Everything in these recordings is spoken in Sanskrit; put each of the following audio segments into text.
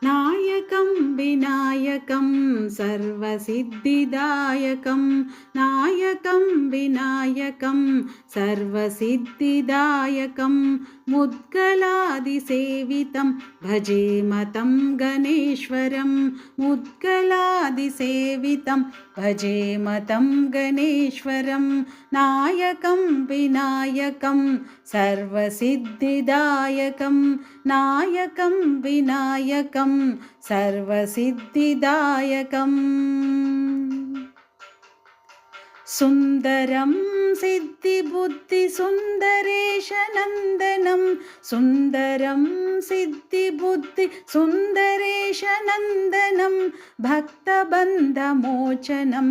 नायकं विनायकं सर्वसिद्धिदायकं नायकं विनायकं सर्वसिद्धिदायकं मुद्गलादिसेवितं भजेम तं गणेश्वरं मुद्गलादिसेवितं भजेम तं गणेश्वरं नायकं विनायकं सर्वसिद्धिदायकं नायकं विनायकं सर्वसिद्धिदायकम् सुन्दरं सिद्धिबुद्धिसुन्दरेशनन्दनं सुन्दरं सिद्धिबुद्धिसुन्दरेशनन्दनं भक्तबन्धमोचनं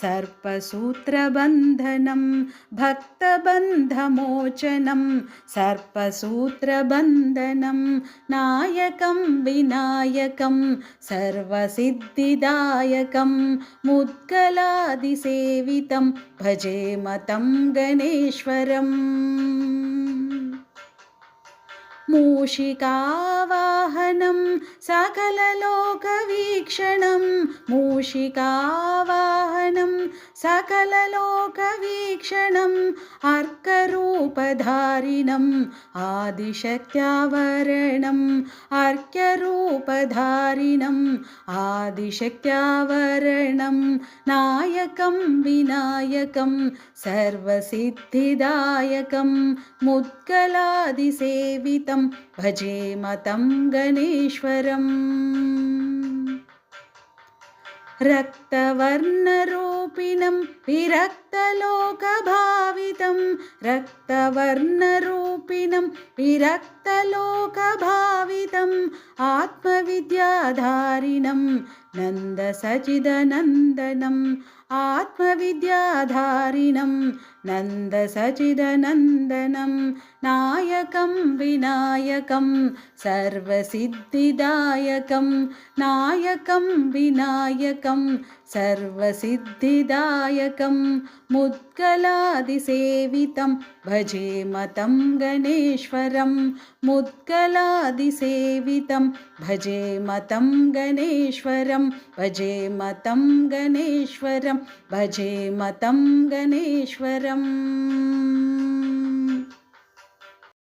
सर्पसूत्रबन्धनं भक्तबन्धमोचनं सर्पसूत्रबन्धनं नायकं विनायकं सर्वसिद्धिदायकं मुद्गलादिसेवितं भजेम तं गणेश्वरम् मूषिकावाहनं सकललोकवीक्षणं मूषिकावाहनं सकललोकवीक्षणम् अर्करूपधारिणम् आदिशक्त्यावरणम् अर्क्यरूपधारिणम् आदिशक्त्यावरणं नायकं विनायकं सर्वसिद्धिदायकं मुद्गलादिसेवितं भजेम तं गणेश्वरम् रक्तवर्णरूपिणं विरक्तलोकभावितं रक्तवर्णरूपिणं विरक्तलोकभावितम् आत्मविद्याधारिणं नन्दसचिदनन्दनम् आत्मविद्याधारिणं नन्दसचिदनन्दनं नायकं विनायकं सर्वसिद्धिदायकं नायकं विनायकं सर्वसिद्धिदायकं मुद्गलादिसेवितं भजेम तं गणेश्वरं मुद्गलादिसेवितं भजेम तं गणेश्वरं भजेम तं गणेश्वरं भजेम तं गणेश्वरम्